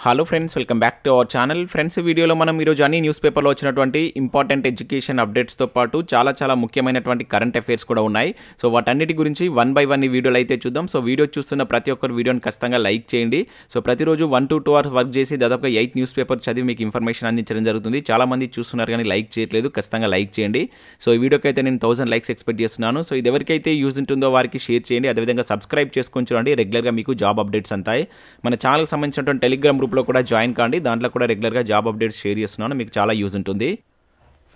Hello friends, welcome back to our channel. Friends, వీడియోలో మనం ఈరోజు అన్ని న్యూస్ పేపర్లో వచ్చినటువంటి ఇంపార్టెంట్ ఎడ్యుకేషన్ అప్డేట్స్తో పాటు చాలా ముఖ్యమైనటువంటి కరెంట్ అఫైర్స్ కూడా ఉన్నాయి. సో వాటన్నిటి గురించి వన్ బై వన్ ఈ వీడియోలో అయితే చూద్దాం. సో వీడియో చూస్తున్న ప్రతి ఒక్కరు వీడియోని ఖచ్చితంగా లైక్ చేయండి. సో ప్రతిరోజు 1 to 2 hours వర్క్ చేసి దాదాపుగా 8 న్యూస్ పేపర్ చదివి మీకు ఇన్ఫర్మేషన్ అందించడం జరుగుతుంది. చాలామంది చూస్తున్నారు కానీ లైక్ చేయట్లేదు, ఖచ్చితంగా లైక్ చేయండి. సో ఈ వీడియోకి అయితే నేను 1000 లైక్స్ ఎక్స్పెక్ట్ చేస్తున్నాను. సో ఇది ఎవరికైతే యూజ్ ఉంటుందో వారికి షేర్ చేయండి. అదేవిధంగా సబ్స్క్రైబ్ చేసుకొని చూడండి. రెగ్యులర్గా మీకు జాబ్ అప్డేట్స్ అంతాయి. మన ఛానల్కి సంబంధించినటువంటి టెలిగ్రామ్ గ్రూప్లో కూడా జాయిన్ కాండి. దాంట్లో కూడా రెగ్యులర్గా జాబ్ అప్డేట్స్ షేర్ చేస్తున్నాను, మీకు చాలా యూజ్ ఉంటుంది.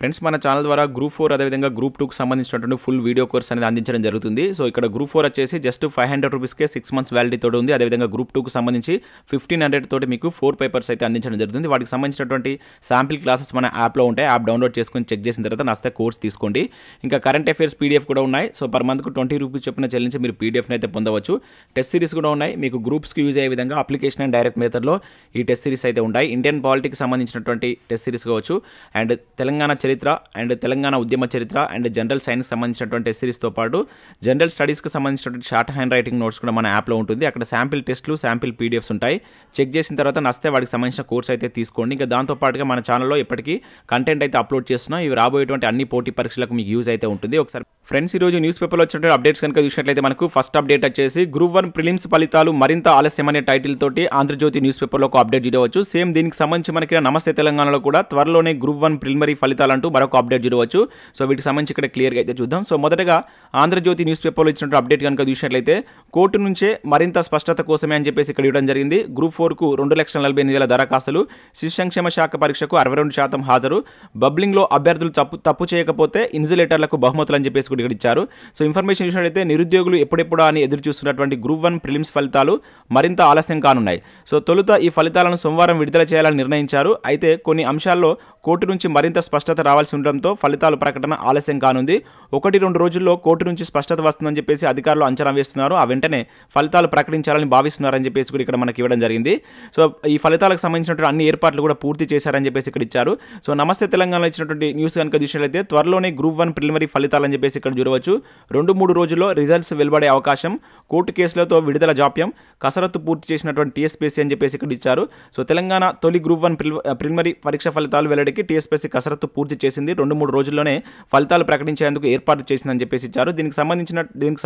ఫ్రెండ్స్, మన ఛానల్ ద్వారా గ్రూప్ 4 అదేవిధంగా గ్రూప్ 2కి సంబంధించినటువంటి ఫుల్ వీడియో కోర్స్ అనేది అందించడం జరుగుతుంది. సో ఇక్కడ గ్రూప్ 4 వచ్చేసి జస్ట్ 500 రూపీస్కే 6 months వ్యాలిటీ తోటి ఉంది. అదేవిధంగా గ్రూప్ 2కి సంబంధించి 1500 తోటి మీకు 4 పేపర్స్ అయితే అందించడం జరుగుతుంది. వాటికి సంబంధించినటువంటి శాంపిల్ క్లాసెస్ మన యాప్లో ఉంటాయి. యాప్ డౌన్లోడ్ చేసుకొని చెక్ చేసిన తర్వాత నచ్చితే కోర్స్ తీసుకోండి. ఇంకా కరెంట్ అఫైర్స్ పీడిఎఫ్ కూడా ఉన్నాయి. సో పర్ మంత్కు 20 రూపీస్ చొప్పున చెల్లించి మీరు పీడిఎఫ్ని అయితే పొందవచ్చు. టెస్ట్ సిరీస్ కూడా ఉన్నాయి. మీకు గ్రూప్స్కి యూజ్ అయ్యే విధంగా అప్లికేషన్ అండ్ డైరెక్ట్ మెథడ్లో ఈ టెస్ట్ సిరీస్ అయితే ఉంటాయి. ఇండియన్ పాలిటిక్స్ సంబంధించినటువంటి టెస్ట్ సిరీస్ కావచ్చు, అండ్ తెలంగాణ చరిత్ర అండ్ తెలంగాణ ఉద్యమ చరిత్ర అండ్ జనరల్ సైన్స్ సంబంధించినటువంటి టెస్ట్ సిరీస్తో పాటు జనరల్ స్టడీస్కి సంబంధించినటువంటి షార్ట్ హ్యాండ్ రైటింగ్ నోట్స్ కూడా మన యాప్లో ఉంటుంది. అక్కడ శాంపిల్ టెస్ట్లు, శాంపిల్ పీడిఎఫ్స్ ఉంటాయి. చెక్ చేసిన తర్వాత నచ్చితే వాటికి సంబంధించిన కోర్స్ అయితే తీసుకోండి. ఇంకా దాంతోపాటుగా మన ఛానల్లో ఇప్పటికీ కంటెంట్ అయితే అప్లోడ్ చేస్తున్నాం. ఇవి రాబోయేటువంటి అన్ని పోటీ పరీక్షలకు మీకు యూజ్ అయితే ఉంటుంది. ఒకసారి ఫ్రెండ్స్, ఈరోజు న్యూస్ పేపర్లో వచ్చినటువంటి అప్డేట్స్ కనుక చూసినట్లయితే మనకు ఫస్ట్ అప్డేట్ వచ్చేసి గ్రూప్ 1 ప్రిలిమ్స్ ఫలితాలు మరింత ఆలస్యం అనే టైటిల్ తోటి ఆంధ్రజ్యోతి న్యూస్ పేపర్లో ఒక అప్డేట్ చూడవచ్చు. సేమ్ దీనికి సంబంధించి మనకి నమస్తే తెలంగాణలో కూడా త్వరలోనే గ్రూప్ 1 ప్రిలిమరీ ఫలితాలు అంటూ మరొక అప్డేట్ చూడవచ్చు. సో వీటికి సంబంధించి ఇక్కడ క్లియర్గా అయితే చూద్దాం. సో మొదటగా ఆంధ్రజ్యోతి న్యూస్ పేపర్లో ఇచ్చినటువంటి అప్డేట్ కనుక చూసినట్లయితే కోర్టు నుంచే మరింత స్పష్టత కోసమే అని చెప్పేసి ఇక్కడ ఇవ్వడం జరిగింది. గ్రూప్ 4కు 2,48,000 దరఖాస్తులు, శిశు సంక్షేమ శాఖ పరీక్షకు 62% హాజరు, బబ్లింగ్లో అభ్యర్థులు తప్పు చేయకపోతే ఇన్సులేటర్లకు బహుమతులు అని చెప్పేసి కూడా ఇక్కడ ఇచ్చారు. సో ఇన్ఫర్మేషన్ చూసినట్లయితే నిరుద్యోగులు ఎప్పుడెప్పుడా అని ఎదురు చూస్తున్నటువంటి గ్రూప్ 1 ప్రిలిమ్స్ ఫలితాలు మరింత ఆలస్యం కానున్నాయి. సో తొలుత ఈ ఫలితాలను సోమవారం విడుదల చేయాలని నిర్ణయించారు. అయితే కొన్ని అంశాల్లో కోర్టు నుంచి మరింత స్పష్టత రావాల్సి ఉండడంతో ఫలితాల ప్రకటన ఆలస్యం కానుంది. 1-2 రోజుల్లో కోర్టు నుంచి స్పష్టత వస్తుందని చెప్పేసి అధికారులు అంచనా వేస్తున్నారు. ఆ వెంటనే ఫలితాలు ప్రకటించాలని భావిస్తున్నారని చెప్పేసి కూడా ఇక్కడ మనకి ఇవ్వడం జరిగింది. సో ఈ ఫలితాలకు సంబంధించినటువంటి అన్ని ఏర్పాట్లు కూడా పూర్తి చేశారని చెప్పేసి ఇక్కడ ఇచ్చారు. సో నమస్తే తెలంగాణలో ఇచ్చినటువంటి న్యూస్ కనుక చూసినట్లయితే త్వరలోనే గ్రూప్ 1 ప్రిలిమరీ ఫలితాలని చెప్పేసి ఇక్కడ చూడవచ్చు. 2-3 రోజుల్లో రిజల్ట్స్ వెలువడే అవకాశం, కోర్టు కేసులతో విడుదల జాప్యం, కసరత్తు పూర్తి చేసినటువంటి Tspsc అని చెప్పేసి ఇక్కడ ఇచ్చారు. సో తెలంగాణ తొలి గ్రూప్ 1 ప్రిలిమరీ పరీక్ష ఫలితాలు వెల్లడికి Tspsc కసరత్తు పూర్తి చేసింది. 2-3 రోజుల్లోనే ఫలితాలు ప్రకటించేందుకు ఏర్పాటు చేసిందని చెప్పేసి ఇచ్చారు. దీనికి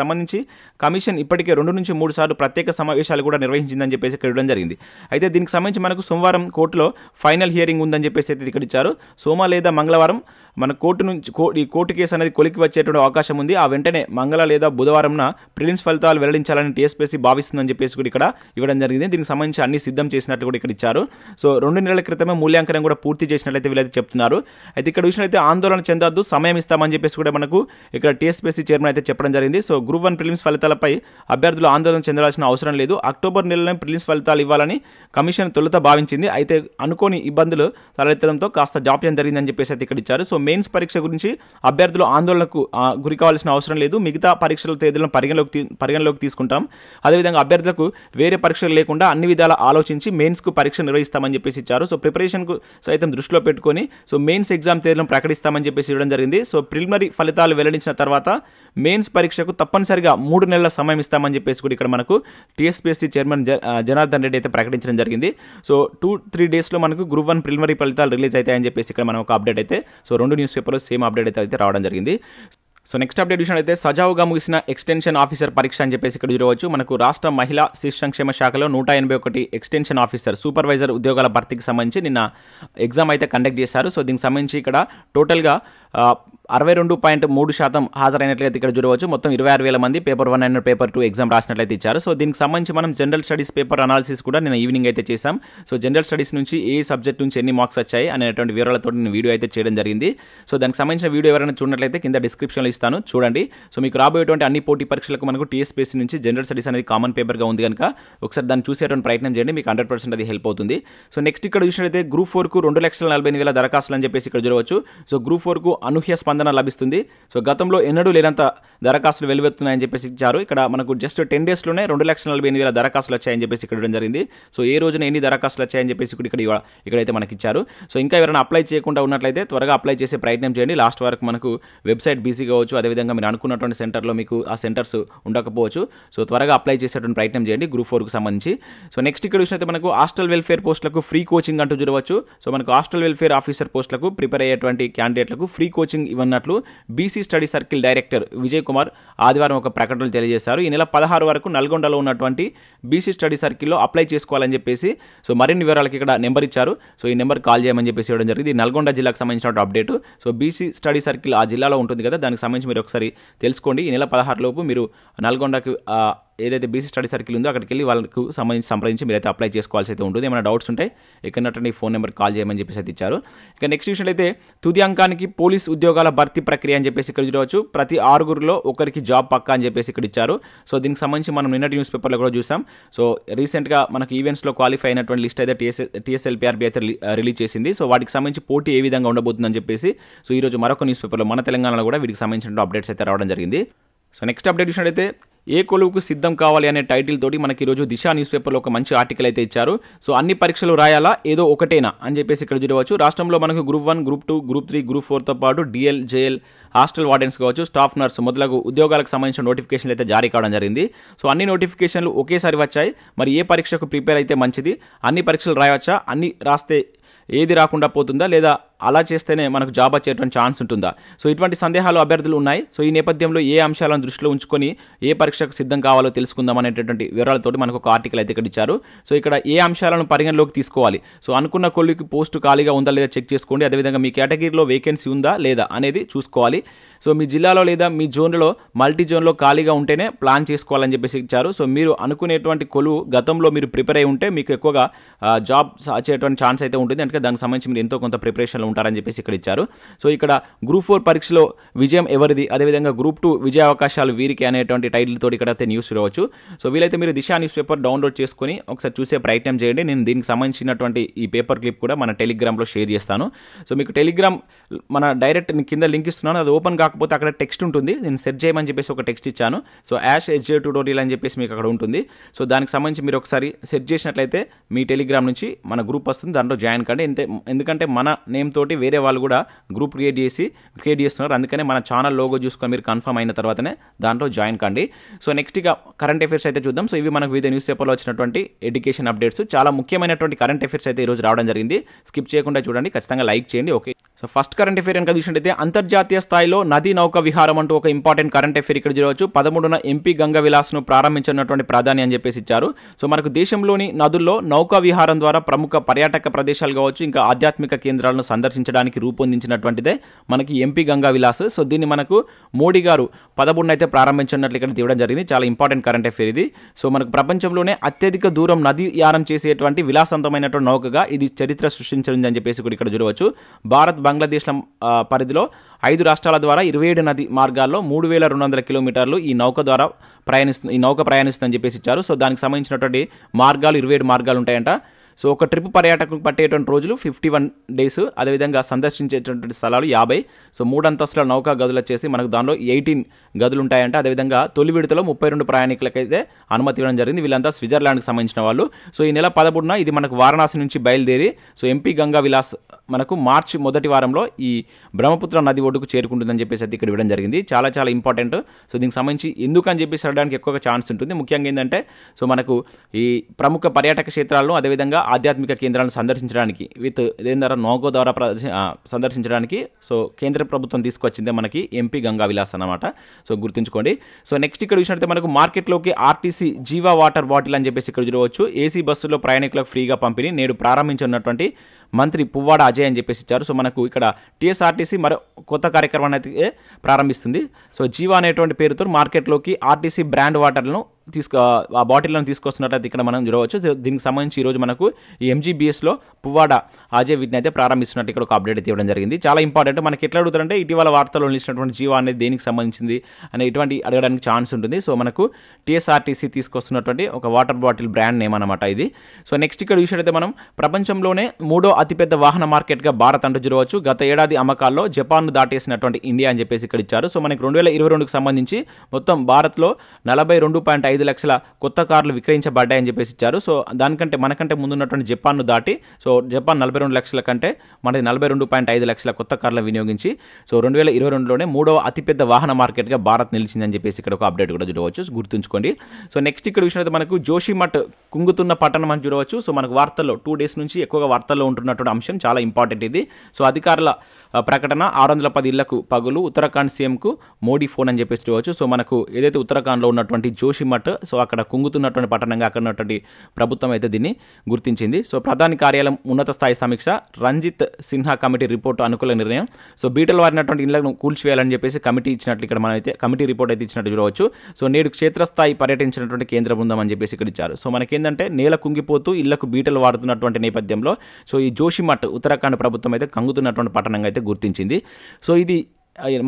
సంబంధించి కమిషన్ ఇప్పటికే 2-3 సార్లు ప్రత్యేక సమావేశాలు కూడా నిర్వహించిందని చెప్పేసి ఇక్కడ ఇవ్వడం జరిగింది. అయితే దీనికి సంబంధించి మనకు సోమవారం కోర్టులో ఫైనల్ హియరింగ్ ఉందని చెప్పేసి అయితే ఇక్కడ ఇచ్చారు. సోమ లేదా మంగళవారం మన ఈ కోర్టు కేసు అనేది కొలికి వచ్చేటువంటి అవకాశం ఉంది. ఆ వెంటనే మంగళ లేదా బుధవారంన ప్రిలిమ్స్ ఫలితాలు వెల్లడించాలని Tspsc భావిస్తుందని చెప్పేసి కూడా ఇక్కడ ఇవ్వడం జరిగింది. దీనికి సంబంధించి అన్ని సిద్ధం చేసినట్టు కూడా ఇక్కడ ఇచ్చారు. సో 2 నెలల క్రితమే మూల్యాంకనం కూడా పూర్తి చేసినట్లయితే వీళ్ళైతే చెప్తున్నారు. అయితే ఇక్కడ చూసినట్లయితే ఆందోళన చెందొద్దు, సమయం ఇస్తామని చెప్పేసి కూడా మనకు ఇక్కడ Tspsc చైర్మన్ అయితే చెప్పడం జరిగింది. సో గ్రూప్ 1 ప్రిలిమ్స్ ఫలితాలపై అభ్యర్థులు ఆందోళన చెందాల్సిన అవసరం లేదు. అక్టోబర్ నెలలోనే ప్రిలిమ్స్ ఫలితాలు ఇవ్వాలని కమిషన్ తొలుత భావించింది. అయితే అనుకోని ఇబ్బందులు తలెత్తడంతో కాస్త జాప్యం జరిగిందని చెప్పేసి అయితే ఇక్కడ ఇచ్చారు. సో మెయిన్స్ పరీక్ష గురించి అభ్యర్థులు ఆందోళనకు గురి కావాల్సిన అవసరం లేదు. మిగతా పరీక్షల తేదీలను పరిగణలోకి తీసుకుంటాం. అదేవిధంగా అభ్యర్థులకు వేరే పరీక్షలు లేకుండా అన్ని విధాలా ఆలోచించి మెయిన్స్కు పరీక్ష నిర్వహిస్తామని చెప్పేసి ఇచ్చారు. సో ప్రిపరేషన్కు సైతం దృష్టిలో పెట్టుకొని సో మెయిన్స్ ఎగ్జామ్ తేదీలను ప్రకటిస్తామని చెప్పేసి ఇవ్వడం జరిగింది. సో ప్రిలిమినరీ ఫలితాలు వెల్లడించిన తర్వాత మెయిన్స్ పరీక్షకు తప్పనిసరిగా 3 నెలల సమయం ఇస్తామని చెప్పేసి కూడా ఇక్కడ మనకు Tspsc చైర్మన్ జనార్దన్ రెడ్డి అయితే ప్రకటించడం జరిగింది. సో 2-3 డేస్లో మనకు గ్రూప్ 1 ప్రిలిమినరీ ఫలితాలు రిలీజ్ అవుతాయని చెప్పేసి ఇక్కడ మనం ఒక అప్డేట్ అయితే సో 2 న్యూస్ పేపర్లో సేమ్ అప్డేట్ అయితే రావడం జరిగింది. సో నెక్స్ట్ అప్డేట్ విషయంలో సజావుగా ముగిసిన ఎక్స్టెన్షన్ ఆఫీసర్ పరీక్ష అని చెప్పేసి ఇక్కడ చూడవచ్చు. మనకు రాష్ట్ర మహిళా శిశు సంక్షేమ శాఖలో 181 ఎక్స్టెన్షన్ ఆఫీసర్ సూపర్వైజర్ ఉద్యోగాల భర్తీకి సంబంధించి నిన్న ఎగ్జామ్ అయితే కండక్ట్ చేశారు. సో దీనికి సంబంధించి ఇక్కడ టోటల్గా 62.3% హాజరైనట్లయితే ఇక్కడ చూడవచ్చు. మొత్తం 26,000 మంది పేపర్ 1 అండ్ పేపర్ 2 ఎగ్జామ్ రాసినట్లయితే ఇచ్చారు. సో దీనికి సంబంధించి మనం జనరల్ స్టడీస్ పేపర్ అనాలిసిస్ కూడా నిన్న ఈవినింగ్ అయితే చేశాం. సో జనరల్ స్టడీస్ నుంచి ఏ సబ్జెక్ట్ నుంచి ఎన్ని మార్క్స్ వచ్చాయి అనేటువంటి వివరాలతో నేను వీడియో అయితే చేయడం జరిగింది. సో దానికి సంబంధించిన వీడియో ఎవరైనా చూడనట్లయితే కింద డిస్క్రిప్షన్లో ఇస్తాను, చూడండి. సో మీకు రాబోయేటువంటి అన్ని పోటీ పరీక్షలకు మనకు Tspsc నుంచి జనరల్ స్టడీస్ అనేది కామన్ పేపర్గా ఉంది కనుక ఒకసారి దాన్ని చూసేటువంటి ప్రయత్నం చేయండి, మీకు 100% అది హెల్ప్ అవుతుంది. సో నెక్స్ట్ ఇక్కడ చూసినట్లయితే గ్రూప్ 4కు 2,48,000 దరఖాస్తులు అని చెప్పేసి ఇక్కడ చూడవచ్చు. సో గ్రూప్ 4కు అనూహ్య స్పందన స్పందన లభిస్తుంది. సో గతంలో ఎన్నడూ లేనంత దరఖాస్తులు వెలువెత్తున్నాయని చెప్పేసి ఇచ్చారు. ఇక్కడ మనకు జస్ట్ 10 డేస్లోనే 2,48,000 దరఖాస్తులు వచ్చాయని చెప్పేసి ఇక్కడ ఇవ్వడం జరిగింది. సో ఏ రోజున ఎన్ని దరఖాస్తులు వచ్చాయని చెప్పేసి ఇక్కడైతే మనకి ఇచ్చారు. సో ఇంకా ఎవరైనా అప్లై చేయకుండా ఉన్నట్లయితే త్వరగా అప్లై చేసే ప్రయత్నం చేయండి. లాస్ట్ వరకు మనకు వెబ్సైట్ బిజీ కావచ్చు, అదేవిధంగా మీరు అనుకున్నటువంటి సెంటర్లో మీకు ఆ సెంటర్స్ ఉండకపోవచ్చు. సో త్వరగా అప్లై చేసేటువంటి ప్రయత్నం చేయండి గ్రూప్ 4కు సంబంధించి. సో నెక్స్ట్ ఇక్కడ చూసినట్లయితే మనకు హాస్టల్ వెల్ఫేర్ పోస్టులకు ఫ్రీ కోచింగ్ అంటూ చూడవచ్చు. సో మనకు హాస్టల్ వెల్ఫేర్ ఆఫీసర్ పోస్టులకు ప్రిపేర్ అయ్యేటువంటి క్యాండిడేట్లకు ఫ్రీ కోచింగ్ ఇవ్వన్నట్లు BC study circle director Vijay Kumar ఆదివారం ఒక ప్రకటనలు తెలియజేశారు. ఈ నెల 16 వరకు నల్గొండలో ఉన్నటువంటి బీసీ స్టడీ సర్కిల్లో అప్లై చేసుకోవాలని చెప్పేసి సో మరిన్ని వివరాలకి ఇక్కడ నెంబర్ ఇచ్చారు. సో ఈ నెంబర్ కాల్ చేయమని చెప్పేసి ఇవ్వడం జరిగింది. నల్గొండ జిల్లాకు సంబంధించిన update. So BC study circle ఆ జిల్లాలో ఉంటుంది కదా, దానికి సంబంధించి మీరు ఒకసారి తెలుసుకోండి. ఈ నెల 16 లోపు మీరు నల్గొండకు ఏదైతే బీసీ స్టడీ సర్కిల్ ఉందో అక్కడికి వెళ్ళి వాళ్ళకు సంప్రదించి మీరైతే అప్లై చేసుకోవాల్సి అయితే ఉంటుంది. ఏమైనా డౌట్స్ ఉంటే ఇక్కడ ఫోన్ నెంబర్ కాల్ చేయమని చెప్పేసి అయితే ఇచ్చారు. ఇక నెక్స్ట్ విషయం అయితే తుది అంకానికి పోలీస్ ఉద్యోగాల భర్తీ ప్రక్రియ అని చెప్పేసి ఇక్కడ చూడవచ్చు. ప్రతి 6గురిలో ఒకరికి జాబ్ పక్కా అని చెప్పేసి ఇక్కడ ఇచ్చారు. సో దీనికి సంబంధించి మనం నిన్నటి న్యూస్ పేపర్లో కూడా చూసాం. సో రీసెంట్గా మనకి ఈవెంట్స్లో క్వాలిఫై అయినటువంటి లిస్ట్ అయితే టీఎస్ఎల్పీఆర్బీ అయితే రిలీజ్ చేసింది. సో వాటికి సంబంధించి పోటీ ఏ విధంగా ఉండబోతుందని చెప్పేసి సో ఈరోజు మరొక న్యూస్ పేపర్లో మన తెలంగాణలో కూడా వీటికి సంబంధించిన అప్డేట్స్ అయితే రావడం జరిగింది. సో నెక్స్ట్ అప్డేట్ చూసినట్టయితే ఏ కొలువుకు సిద్ధం కావాలి అనే టైటిల్ తోటి మనకి ఈరోజు దిశ న్యూస్ పేపర్లో ఒక మంచి ఆర్టికల్ అయితే ఇచ్చారు. సో అన్ని పరీక్షలు రాయాలా ఏదో ఒకటేనా అని చెప్పేసి ఇక్కడ చూడవచ్చు. రాష్ట్రంలో మనకు గ్రూప్ 1, గ్రూప్ 2, గ్రూప్ 3, గ్రూప్ 4తో పాటు డిఎల్, జేఎల్, హాస్టల్ వార్డెన్స్ కావచ్చు, స్టాఫ్ నర్స్ మొదలగు ఉద్యోగాలకు సంబంధించిన నోటిఫికేషన్లు అయితే జారీ కావడం జరిగింది. సో అన్ని నోటిఫికేషన్లు ఒకేసారి వచ్చాయి. మరి ఏ పరీక్షకు ప్రిపేర్ అయితే మంచిది, అన్ని పరీక్షలు రాయవచ్చా, అన్ని రాస్తే ఏది రాకుండా పోతుందా, లేదా అలా చేస్తేనే మనకు జాబ్ వచ్చేటువంటి ఛాన్స్ ఉంటుందా? సో ఇటువంటి సందేహాలు అభ్యర్థులు ఉన్నాయి. సో ఈ నేపథ్యంలో ఏ అంశాలను దృష్టిలో ఉంచుకొని ఏ పరీక్షకు సిద్ధం కావాలో తెలుసుకుందాం అనేటటువంటి వివరాలతోటి మనకు ఒక ఆర్టికల్ అయితే ఇక్కడ ఇచ్చారు. సో ఇక్కడ ఏ అంశాలను పరిగణలోకి తీసుకోవాలి, సో అనుకున్న కొలికి పోస్టు ఖాళీగా ఉందా లేదా చెక్ చేసుకోండి. అదేవిధంగా మీ కేటగిరీలో వేకెన్సీ ఉందా లేదా అనేది చూసుకోవాలి. సో మీ జిల్లాలో లేదా మీ జోన్లో మల్టీ జోన్లో ఖాళీగా ఉంటేనే ప్లాన్ చేసుకోవాలని చెప్పేసి ఇచ్చారు. సో మీరు అనుకునేటువంటి కొలువు గతంలో మీరు ప్రిపేర్ అయి ఉంటే మీకు ఎక్కువగా జాబ్ వచ్చేటువంటి ఛాన్స్ అయితే ఉంటుంది. అంటే దానికి సంబంధించి మీరు ఎంతో కొంత ప్రిపరేషన్లో ఉంటారని చెప్పేసి ఇక్కడ ఇచ్చారు. సో ఇక్కడ గ్రూప్ 4 పరీక్షలో విజయం ఎవరిది, అదేవిధంగా గ్రూప్ 2 విజయ అవకాశాలు వీరికి అనేటువంటి టైటిల్ తోటి ఇక్కడ అయితే న్యూస్ చూడవచ్చు. సో వీలైతే మీరు దిశ న్యూస్ పేపర్ డౌన్లోడ్ చేసుకొని ఒకసారి చూసే ప్రయత్నం చేయండి. నేను దీనికి సంబంధించినటువంటి ఈ పేపర్ క్లిప్ కూడా మన టెలిగ్రామ్లో షేర్ చేస్తాను. సో మీకు టెలిగ్రామ్ మన డైరెక్ట్ కింద లింక్ ఇస్తున్నాను, అది ఓపెన్ కాకపోతే అక్కడ టెక్స్ట్ ఉంటుంది, నేను సెర్చ్ చేయమని చెప్పేసి ఒక టెక్స్ట్ ఇచ్చాను. సో SJTutorials అని చెప్పేసి మీకు అక్కడ ఉంటుంది. సో దానికి సంబంధించి మీరు ఒకసారి సెర్చ్ చేసినట్లయితే మీ టెలిగ్రామ్ నుంచి మన గ్రూప్ వస్తుంది, దాంట్లో జాయిన్ కండి. ఎందుకంటే మన నేమ్ తోటి వేరే వాళ్ళు కూడా గ్రూప్ క్రియేట్ చేస్తున్నారు. అందుకనే మన ఛానల్ లోగో చూసుకొని మీరు కన్ఫర్మ్ అయిన తర్వాతనే దాంట్లో జాయిన్ కండి. సో నెక్స్ట్ ఇక కరెంట్ అఫైర్స్ అయితే చూద్దాం. సో ఇవి మనకు వివిధ న్యూస్ పేపర్లో వచ్చినటువంటి ఎడ్యుకేషన్ అప్డేట్స్, చాలా ముఖ్యమైనటువంటి కరెంట్ అఫైర్స్ అయితే ఈరోజు రావడం జరిగింది. స్కిప్ చేయకుండా చూడండి, ఖచ్చితంగా లైక్ చేయండి. Okay, so first current affair కనుక చూసినట్టయితే అంతర్జాతీయ స్థాయిలో నదీ నౌక విహారం అంటూ ఒక ఇంపార్టెంట్ కరెంట్ అఫైర్ ఇక్కడ చూడవచ్చు. 13న ఎంపీ గంగా విలాస్ను ప్రారంభించినటువంటి ప్రాధాన్యం అని చెప్పేసి ఇచ్చారు. సో మనకు దేశంలోని నదుల్లో నౌకా విహారం ద్వారా ప్రముఖ పర్యాటక ప్రదేశాలు కావచ్చు, ఇంకా ఆధ్యాత్మిక కేంద్రాలను సందర్శించడానికి రూపొందించినటువంటిదే మనకి ఎంపీ గంగా విలాస్. సో దీన్ని మనకు మోడీ గారు 13న అయితే ప్రారంభించినట్లు ఇక్కడ తీయడం జరిగింది. చాలా ఇంపార్టెంట్ కరెంట్ అఫైర్ ఇది. సో మనకు ప్రపంచంలోనే అత్యధిక దూరం నదీ యానం చేసేటువంటి విలాసవంతమైనటువంటి నౌకగా ఇది చరిత్ర సృష్టించింది అని చెప్పేసి ఇక్కడ చూడవచ్చు. భారత్, బంగ్లాదేశ్ల పరిధిలో 5 రాష్ట్రాల ద్వారా 27 నది మార్గాల్లో 3200 కిలోమీటర్లు ఈ నౌక ప్రయాణిస్తుందని చెప్పేసి ఇచ్చారు. సో దానికి సంబంధించినటువంటి మార్గాలు 27 మార్గాలు ఉంటాయంట. సో ఒక ట్రిప్ పర్యాటకులకు పట్టేటువంటి రోజులు 51 డేస్, అదేవిధంగా సందర్శించేటువంటి స్థలాలు 50. సో 3 అంతస్తుల నౌకా గదులు వచ్చేసి మనకు దానిలో 18 గదులు ఉంటాయంట. అదేవిధంగా తొలి విడతలో 32 ప్రయాణికులకైతే అనుమతి ఇవ్వడం జరిగింది. వీళ్ళంతా స్విట్జర్లాండ్కి సంబంధించిన వాళ్ళు. సో ఈ నెల 11న ఇది మనకు వారణాసి నుంచి బయలుదేరి సో ఎంపీ గంగా విలాస్ మనకు మార్చి మొదటి వారంలో ఈ బ్రహ్మపుత్ర నది ఒడ్డుకు చేరుకుంటుందని చెప్పేసి ఇక్కడ ఇవ్వడం జరిగింది. చాలా చాలా ఇంపార్టెంట్. సో దీనికి సంబంధించి ఎందుకని చెప్పేసి అడగడానికి ఎక్కువగా ఛాన్స్ ఉంటుంది. ముఖ్యంగా ఏంటంటే సో మనకు ఈ ప్రముఖ పర్యాటక క్షేత్రాలను అదేవిధంగా ఆధ్యాత్మిక కేంద్రాలను సందర్శించడానికి ఇదేంటారా నౌక ద్వారా సందర్శించడానికి సో కేంద్ర ప్రభుత్వం తీసుకొచ్చిందే మనకి ఎంపీ గంగా విలాస్ అన్నమాట. సో గుర్తుంచుకోండి. సో నెక్స్ట్ ఇక్కడ చూసినట్లయితే మనకు మార్కెట్లోకి ఆర్టీసీ జీవా వాటర్ బాటిల్ అని చెప్పేసి ఇక్కడ చూడవచ్చు. ఏసీ బస్సుల్లో ప్రయాణికులకు ఫ్రీగా పంపిణీ నేడు ప్రారంభించున్నటువంటి మంత్రి పువ్వాడ అజయ్ అని చెప్పేసి ఇచ్చారు. సో మనకు ఇక్కడ టీఎస్ఆర్టీసీ మరో కొత్త కార్యక్రమాన్ని అయితే ప్రారంభిస్తుంది. సో జీవా అనేటువంటి పేరుతో మార్కెట్లోకి ఆర్టీసీ బ్రాండ్ వాటర్లను ఆ బాటిల్లను తీసుకొస్తున్నట్లయితే ఇక్కడ మనం చూడవచ్చు. దీనికి సంబంధించి ఈరోజు మనకు ఈ MGBSలో పువ్వాడ అజయ్ వీటిని అయితే ప్రారంభిస్తున్నట్టు ఇక్కడ ఒక అప్డేట్ అయితే ఇవ్వడం జరిగింది. చాలా ఇంపార్టెంట్. మనకి ఎట్లా అడుగుతారంటే ఇటీవల వార్తల్లో నిలిచినటువంటి జీవో అనేది దేనికి సంబంధించింది అనే ఇటువంటి అడగడానికి ఛాన్స్ ఉంటుంది. సో మనకు TSRTC తీసుకొస్తున్నటువంటి ఒక వాటర్ బాటిల్ బ్రాండ్ నేమ్ అనమాట ఇది. సో నెక్స్ట్ ఇక్కడ చూసినట్లయితే మనం ప్రపంచంలోనే 3వ అతిపెద్ద వాహన మార్కెట్గా భారత్ అంటూ చూడవచ్చు. గత ఏడాది అమ్మకాల్లో జపాన్ను దాటేసినటువంటి ఇండియా అని చెప్పేసి ఇక్కడ ఇచ్చారు. సో మనకి 2022కి సంబంధించి మొత్తం భారత్లో 42.5 లక్షల కొత్త కార్లు విక్రయించబడ్డాయని చెప్పేసి ఇచ్చారు. సో దానికంటే మనకంటే ముందున్నటువంటి జపాన్ను దాటి, సో జపాన్ 42 లక్షల కంటే మనది 42.5 లక్షల కొత్త కార్లను వినియోగించి సో 2022లోనే 3వ అతిపెద్ద వాహన మార్కెట్గా భారత్ నిలిచిందని చెప్పేసి ఇక్కడ ఒక అప్డేట్ కూడా చూడవచ్చు, గుర్తుంచుకోండి. సో నెక్స్ట్ ఇక్కడ చూసినట్టు మనకు జోషిమఠ్ కుంగుతున్న పట్టణం అని చూడవచ్చు. సో మనకు వార్తల్లో 2 days నుంచి ఎక్కువగా వార్తల్లో ఉంటున్నటువంటి అంశం, చాలా ఇంపార్టెంట్ ఇది. సో అధికారుల ప్రకటన 610 ఇళ్లకు పగులు, ఉత్తరాఖండ్ సీఎంకు మోడీ ఫోన్ అని చెప్పేసి చూడవచ్చు. సో మనకు ఏదైతే ఉత్తరాఖండ్లో ఉన్నటువంటి జోషిమఠ్, సో అక్కడ కుంగుతున్నటువంటి పట్టణంగా అక్కడ ఉన్నటువంటి ప్రభుత్వం అయితే దీన్ని గుర్తించింది. సో ప్రధాని కార్యాలయం ఉన్నత స్థాయి సమీక్ష, రంజిత్ సిన్హా కమిటీ రిపోర్టు అనుకూల నిర్ణయం. సో బీటలు వారినటువంటి ఇళ్లను కూల్చివేయాలని చెప్పేసి కమిటీ ఇచ్చినట్లు ఇక్కడ మనం అయితే కమిటీ రిపోర్ట్ అయితే ఇచ్చినట్టు చూడవచ్చు. సో నేడు క్షేత్రస్థాయి పర్యటించినటువంటి కేంద్ర బృందం అని చెప్పేసి ఇక్కడ ఇచ్చారు. సో మనకేంటంటే నేల కుంగిపోతూ ఇళ్లకు బీటలు వాడుతున్నటువంటి నేపథ్యంలో సో ఈ జోషిమఠ్ ఉత్తరాఖండ్ ప్రభుత్వం అయితే కంగుతున్నటువంటి పట్టణంగా అయితే గుర్తించింది. సో ఇది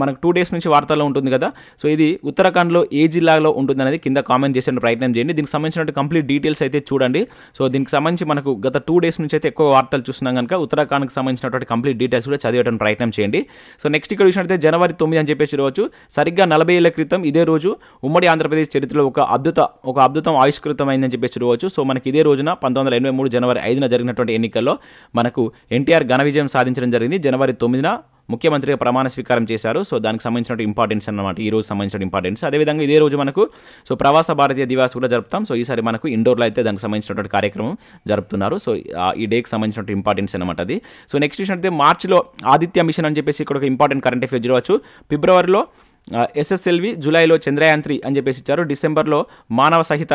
మనకు 2 days నుంచి వార్తల్లో ఉంటుంది కదా. సో ఇది ఉత్తరాఖండ్లో ఏ జిల్లాలో ఉంటుందనేది కింద కామెంట్ చేసే ప్రయత్నం చేయండి. దీనికి సంబంధించిన కంప్లీట్ డీటెయిల్స్ అయితే చూడండి. సో దీనికి సంబంధించి మనకు గత 2 days నుంచి అయితే ఎక్కువ వార్తలు చూస్తున్నాం కనుక ఉత్తరాఖండ్కి సంబంధించినటువంటి కంప్లీట్ డీటెయిల్స్ కూడా చదివేయడానికి ప్రయత్నం చేయండి. సో నెక్స్ట్ ఇక్కడ చూసినట్లయితే జనవరి 9 అని చెప్పేసి చూడవచ్చు. సరిగ్గా 40 ఏళ్ల క్రితం ఇదే రోజు ఉమ్మడి ఆంధ్రప్రదేశ్ చరిత్రలో ఒక అద్భుతం ఆవిష్కృతమైందని చెప్పేసి చూడవచ్చు. సో మనకి ఇదే రోజున 1983 జనవరి 5న జరిగినటువంటి ఎన్నికల్లో మనకు ఎన్టీఆర్ ఘన విజయం సాధించడం జరిగింది. జనవరి 9న ముఖ్యమంత్రిగా ప్రమాణ స్వీకారం చేశారు. సో దానికి సంబంధించిన ఇంపార్టెన్స్ అన్నమాట ఈ రోజు సంబంధించిన ఇంపార్టెన్స్. అదేవిధంగా ఇదే రోజు మనకు సో ప్రవాస భారతీయ దివాస్ కూడా జరుపుతాం. సో ఈసారి మనకు ఇండోర్లో అయితే దానికి సంబంధించినటువంటి కార్యక్రమం జరుపుతున్నారు. సో ఈ డేకి సంబంధించిన ఇంపార్టెన్స్ అనమాట అది. సో నెక్స్ట్ చూసినట్లయితే మార్చిలో ఆదిత్య మిషన్ అని చెప్పేసి ఇక్కడ ఒక ఇంపార్టెంట్ కరెంట్ అఫేర్ చూడవచ్చు. ఫిబ్రవరిలో SSLV, జూలైలో చంద్రయాన్ 3 అని చెప్పేసి ఇచ్చారు. డిసెంబర్లో మానవ సహిత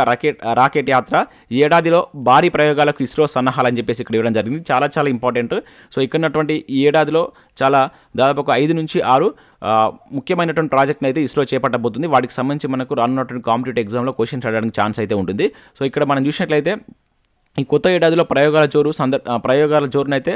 రాకెట్ యాత్ర, ఏడాదిలో భారీ ప్రయోగాలకు ఇస్రో సన్నాహాలని చెప్పేసి ఇక్కడ ఇవ్వడం జరిగింది. చాలా చాలా ఇంపార్టెంట్. సో ఇక్కడ ఉన్నటువంటి ఈ ఏడాదిలో చాలా దాదాపు ఒక 5 నుంచి 6 ముఖ్యమైనటువంటి ప్రాజెక్ట్ని అయితే ఇస్రో చేపట్టబోతుంది. వాటికి సంబంధించి మనకు రానున్నటువంటి కాంపిటేటివ్ ఎగ్జామ్లో క్వశ్చన్స్ అడగడానికి ఛాన్స్ అయితే ఉంటుంది. సో ఇక్కడ మనం చూసినట్లయితే ఈ కొత్త ఏడాదిలో ప్రయోగాల జోరును అయితే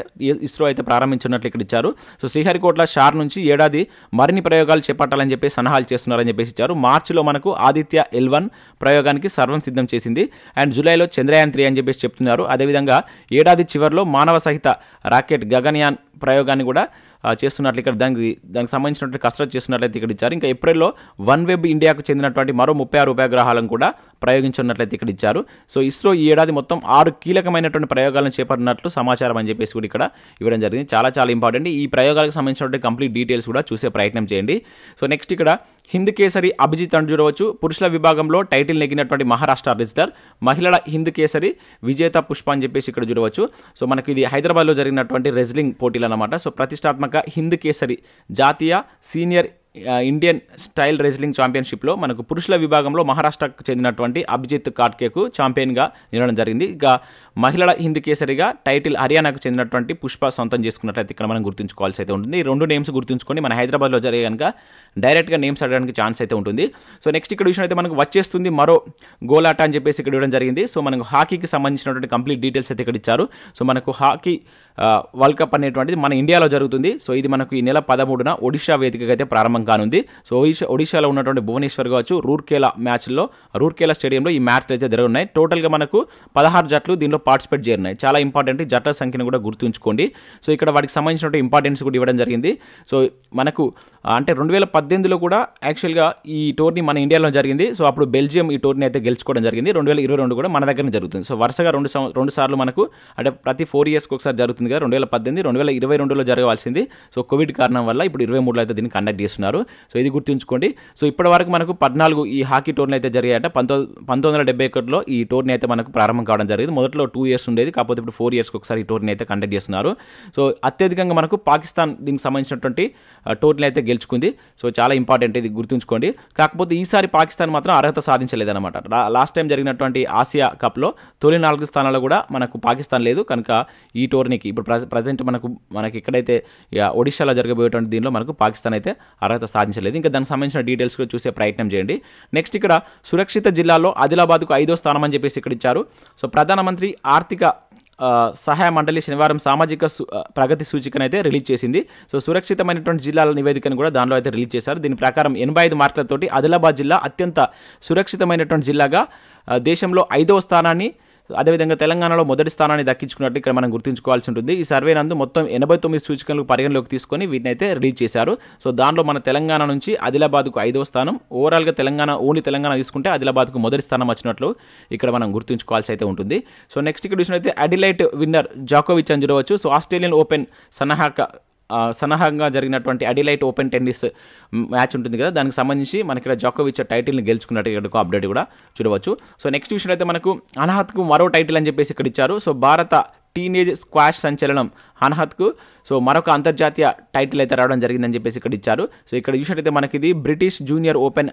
ఇస్రో అయితే ప్రారంభించినట్లు ఇక్కడ ఇచ్చారు. సో శ్రీహరికోట్ల షార్ నుంచి ఏడాది మరిన్ని ప్రయోగాలు చేపట్టాలని చెప్పి సన్నాహాలు చేస్తున్నారని చెప్పేసి ఇచ్చారు. మార్చిలో మనకు ఆదిత్య L1 ప్రయోగానికి సర్వం సిద్ధం చేసింది. అండ్ జూలైలో చంద్రయాన్ 3 అని చెప్పేసి చెప్తున్నారు. అదేవిధంగా ఏడాది చివరిలో మానవ సహిత రాకెట్ గగన్యాన్ ప్రయోగాన్ని కూడా చేస్తున్నట్లు ఇక్కడ దానికి సంబంధించినటువంటి కసరత్తు చేస్తున్నట్లయితే ఇక్కడ ఇచ్చారు. ఇంకా ఏప్రిల్లో OneWeb ఇండియాకు చెందినటువంటి మరో 36 ఉపగ్రహాలను కూడా ప్రయోగించున్నట్లయితే ఇక్కడ ఇచ్చారు. సో ఇస్రో ఈ ఏడాది మొత్తం 6 కీలకమైనటువంటి ప్రయోగాలను చేపట్టినట్లు సమాచారం అని చెప్పేసి కూడా ఇక్కడ ఇవ్వడం జరిగింది. చాలా చాలా ఇంపార్టెంట్. ఈ ప్రయోగాలకు సంబంధించినటువంటి కంప్లీట్ డీటెయిల్స్ కూడా చూసే ప్రయత్నం చేయండి. సో నెక్స్ట్ ఇక్కడ హింద్ కేసరి అభిజిత్ అని చూడవచ్చు. పురుషుల విభాగంలో టైటిల్ నెగ్గినటువంటి మహారాష్ట్ర రెజ్లర్, మహిళల హింద్ కేసరి విజేత పుష్ప అని చెప్పేసి ఇక్కడ చూడవచ్చు. సో మనకి ఇది హైదరాబాద్లో జరిగినటువంటి రెజ్లింగ్ పోటీలు అన్నమాట. సో ప్రతిష్టాత్మక హింద్ కేసరి జాతీయ సీనియర్ ఇండియన్ స్టైల్ రెజ్లింగ్ ఛాంపియన్షిప్లో మనకు పురుషుల విభాగంలో మహారాష్ట్రకు చెందినటువంటి అభిజిత్ కాట్కేకు ఛాంపియన్గా నిలవడం జరిగింది. ఇక మహిళల హింద్ కేసరిగా టైటిల్ హర్యానాకు చెందినటువంటి పుష్ప సొంతం చేసుకున్నట్లయితే ఇక్కడ మనం గుర్తుంచుకోవాల్సి అయితే ఉంటుంది. ఈ 2 నేమ్స్ గుర్తుంచుకొని మన హైదరాబాద్లో జరిగే కనుక డైరెక్ట్గా నేమ్స్ అడగడానికి ఛాన్స్ అయితే ఉంటుంది. సో నెక్స్ట్ ఇక్కడ విషయం అయితే మనకు వచ్చేస్తుంది మరో గోలాట అని చెప్పేసి ఇక్కడ ఇవ్వడం జరిగింది. సో మనకు హాకీకి సంబంధించినటువంటి కంప్లీట్ డీటెయిల్స్ అయితే ఇక్కడ ఇచ్చారు. సో మనకు హాకీ వరల్డ్ కప్ అనేటువంటిది మన ఇండియాలో జరుగుతుంది. సో ఇది మనకు ఈ నెల 13న ఒడిషా వేదికగా అయితే ప్రారంభం కానుంది. సో ఒడిషాలో ఉన్నటువంటి భువనేశ్వర్ కావచ్చు రూర్కేలా స్టేడియంలో ఈ మ్యాచ్ అయితే జరుగుతున్నాయి. టోటల్గా మనకు 16 జట్లు దీనిలో పార్టిసిపేట్ చేరినాయి. చాలా ఇంపార్టెంట్. జట్ల సంఖ్యను కూడా గుర్తుంచుకోండి. సో ఇక్కడ వాటికి సంబంధించిన ఇంపార్టెన్స్ కూడా ఇవ్వడం జరిగింది. సో మనకు అంటే 2018లో కూడా యాక్చువల్గా ఈ టోర్నీ మన ఇండియాలో జరిగింది. సో అప్పుడు బెల్జియం ఈ టోర్నీ అయితే గెలుచుకోవడం జరిగింది. 2022 కూడా మన దగ్గరనే జరుగుతుంది. సో వరుసగా 2 సార్లు మనకు అంటే ప్రతి 4 yearsకి ఒకసారి జరుగుతుంది కదా. 2018, 2022లో జరగవలసింది. సో కోవిడ్ కారణం వల్ల ఇప్పుడు 23లో అయితే దీన్ని కండక్ట్ చేస్తున్నారు. సో ఇది గుర్తుంచుకోండి. సో ఇప్పటి వరకు మనకు 14 ఈ హాకీ టోర్నీ అయితే జరిగాయట. 1971లో ఈ టోర్నీ అయితే మనకు ప్రారంభం కావడం జరిగింది. మొదట్లో 2 ఇయర్స్ ఉండేది, కాకపోతే ఇప్పుడు 4 ఇయర్స్కి ఒకసారి ఈ టోర్నీ అయితే కండక్ట్ చేస్తున్నారు. సో అత్యధికంగా మనకు పాకిస్తాన్ దీనికి సంబంధించినటువంటి టోర్నీ అయితే గెలుచుకుంది. సో చాలా ఇంపార్టెంట్, ఇది గుర్తుంచుకోండి. కాకపోతే ఈసారి పాకిస్తాన్ మాత్రం అర్హత సాధించలేదన్నమాట. లాస్ట్ టైం జరిగినటువంటి ఆసియా కప్లో తొలి 4 స్థానాల్లో కూడా మనకు పాకిస్తాన్ లేదు. కనుక ఈ టోర్నీకి ఇప్పుడు ప్రజెంట్ మనకి ఎక్కడైతే ఒడిశాలో జరగబోయేటువంటి దీనిలో మనకు పాకిస్తాన్ అయితే అర్హత సాధించలేదు. ఇంకా దానికి సంబంధించిన డీటెయిల్స్ కూడా చూసే ప్రయత్నం చేయండి. నెక్స్ట్ ఇక్కడ సురక్షిత జిల్లాలో ఆదిలాబాద్కు 5వ స్థానం అని చెప్పేసి ఇక్కడ ఇచ్చారు. సో ప్రధానమంత్రి ఆర్థిక సహాయ మండలి శనివారం సామాజిక ప్రగతి సూచికను అయితే రిలీజ్ చేసింది. సో సురక్షితమైనటువంటి జిల్లాల నివేదికను కూడా దానిలో అయితే రిలీజ్ చేశారు. దీని ప్రకారం 85 మార్కులతోటి ఆదిలాబాద్ జిల్లా అత్యంత సురక్షితమైనటువంటి జిల్లాగా దేశంలో 5వ స్థానాన్ని, అదేవిధంగా తెలంగాణలో మొదటి స్థానాన్ని దక్కించుకున్నట్టు ఇక్కడ మనం గుర్తుంచుకోవాల్సి ఉంటుంది. ఈ సర్వే నందు మొత్తం 89 సూచికలను పరిగణలోకి తీసుకొని వీటిని అయితే రిలీజ్ చేశారు. సో దానిలో మన తెలంగాణ నుంచి ఆదిలాబాద్కు 5వ స్థానం, ఓవరాల్గా ఓన్లీ తెలంగాణ తీసుకుంటే ఆదిలాబాద్కు మొదటి స్థానం వచ్చినట్లు ఇక్కడ మనం గుర్తుంచుకోవాల్సి అయితే ఉంటుంది. సో నెక్స్ట్ ఇక్కడ చూసినట్లయితే అడిలైట్ విన్నర్ జాకోవిచ్ అని చూడవచ్చు. సో ఆస్ట్రేలియన్ ఓపెన్ సన్నాహంగా జరిగినటువంటి అడిలైట్ ఓపెన్ టెన్నిస్ మ్యాచ్ ఉంటుంది కదా, దానికి సంబంధించి మనకి ఇక్కడ జాకోవిచ్ టైటిల్ని గెలుచుకున్నట్టు ఇక్కడ అప్డేట్ కూడా చూడవచ్చు. సో నెక్స్ట్ చూసినట్లయితే మనకు అనాహత్కు మరో టైటిల్ అని చెప్పేసి ఇక్కడ ఇచ్చారు. సో భారత టీనేజ్ స్క్వాష్ సంచలనం అనాహత్కు సో మరొక అంతర్జాతీయ టైటిల్ అయితే రావడం జరిగిందని చెప్పేసి ఇక్కడ ఇచ్చారు. సో ఇక్కడ చూసినట్లయితే మనకి ఇది బ్రిటిష్ జూనియర్ ఓపెన్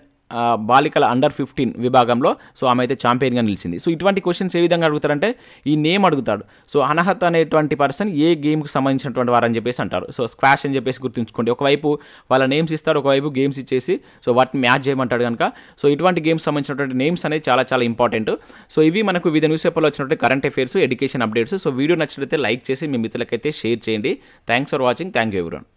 బాలికల అండర్ 15 విభాగంలో సో ఆమె అయితే ఛాంపియన్గా నిలిచింది. సో ఇటువంటి క్వశ్చన్స్ ఏ విధంగా అడుగుతారంటే ఈ నేమ్ అడుగుతాడు. సో అనాహత్ అనేటువంటి పర్సన్ ఏ గేమ్కి సంబంధించినటువంటి వారు అని చెప్పేసి అంటారు. సో స్క్వాష్ అని చెప్పేసి గుర్తుంచుకోండి. ఒకవైపు వాళ్ళ నేమ్స్ ఇస్తాడు, ఒకవైపు గేమ్స్ ఇచ్చేసి సో వాటిని మ్యాచ్ చేయమంటాడు కనుక సో ఇటువంటి గేమ్స్ సంబంధించినటువంటి నేమ్స్ అనేది చాలా చాలా ఇంపార్టెంట్. సో ఇవి మనకు వివిధ న్యూస్ పేపర్లో వచ్చినటువంటి current affairs, education updates. So video నచ్చినట్లయితే లైక్ చేసి మీ మిత్రులకైతే షేర్ చేయండి. Thanks for watching. Thank you everyone.